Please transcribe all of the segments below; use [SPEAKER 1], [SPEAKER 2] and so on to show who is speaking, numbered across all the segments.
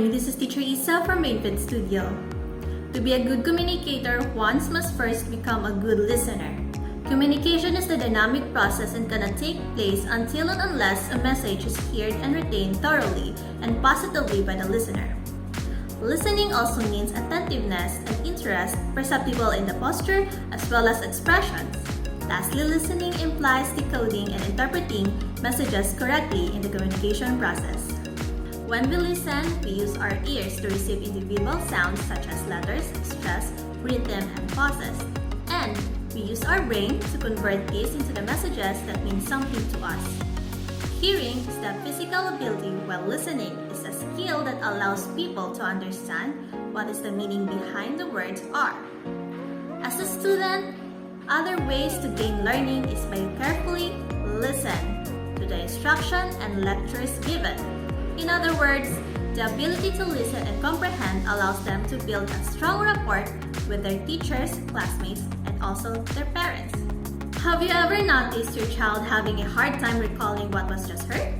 [SPEAKER 1] This is Teacher Isa from BrainFit Studio. To be a good communicator, one must first become a good listener. Communication is the dynamic process and cannot take place until and unless a message is heard and retained thoroughly and positively by the listener. Listening also means attentiveness and interest perceptible in the posture as well as expressions. Lastly, listening implies decoding and interpreting messages correctly in the communication process. When we listen, we use our ears to receive individual sounds such as letters, stress, rhythm, and pauses. And we use our brain to convert these into the messages that mean something to us. Hearing is the physical ability, while listening is a skill that allows people to understand what is the meaning behind the words are. As a student, other ways to gain learning is by carefully listen to the instruction and lectures given. In other words, the ability to listen and comprehend allows them to build a strong rapport with their teachers, classmates, and also their parents. Have you ever noticed your child having a hard time recalling what was just heard?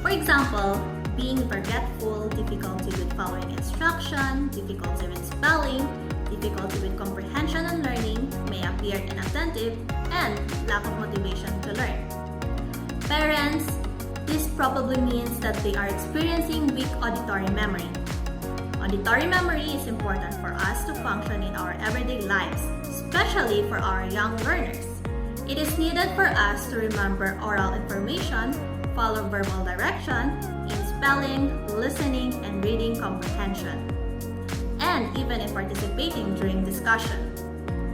[SPEAKER 1] For example, being forgetful, difficulty with following instruction, difficulty with spelling, difficulty with comprehension and learning, may appear inattentive, and lack of motivation to learn. Parents, this probably means that they are experiencing weak auditory memory. Auditory memory is important for us to function in our everyday lives, especially for our young learners. It is needed for us to remember oral information, follow verbal direction in spelling, listening, and reading comprehension, and even in participating during discussion.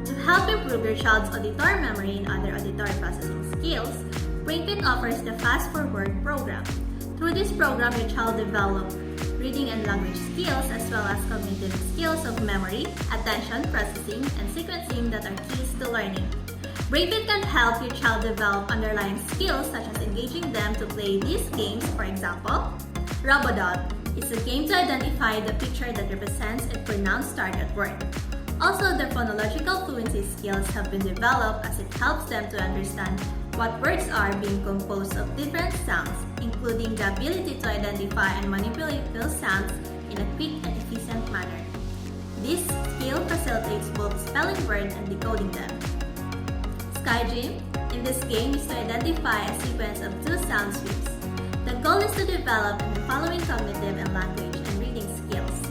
[SPEAKER 1] To help improve your child's auditory memory and other auditory processing skills, BrainFit offers the Fast Forward program. Through this program, your child develops reading and language skills as well as cognitive skills of memory, attention, processing, and sequencing that are keys to learning. BrainFit can help your child develop underlying skills such as engaging them to play these games. For example, Robodot is a game to identify the picture that represents a pronounced target word. Also, their phonological fluency skills have been developed as it helps them to understand what words are being composed of different sounds, including the ability to identify and manipulate those sounds in a quick and efficient manner. This skill facilitates both spelling words and decoding them. Skygym, in this game, is to identify a sequence of two sound sweeps. The goal is to develop the following cognitive and language and reading skills: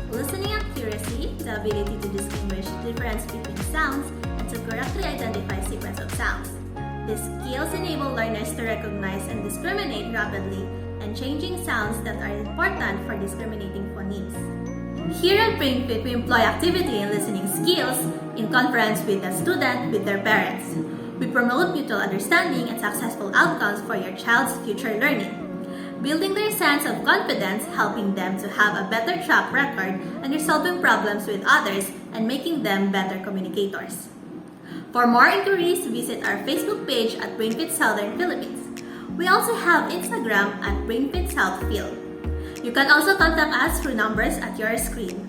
[SPEAKER 1] listening accuracy, the ability to distinguish the difference between sounds and to correctly identify a sequence of sounds. These skills enable learners to recognize and discriminate rapidly and changing sounds that are important for discriminating phonemes. Here at BrainFit, we employ activity and listening skills in conference with the student with their parents. We promote mutual understanding and successful outcomes for your child's future learning, building their sense of confidence, helping them to have a better track record and resolving problems with others and making them better communicators. For more inquiries, visit our Facebook page at BrainFit Southern Philippines. We also have Instagram at BrainFit Southfield. You can also contact us through numbers at your screen.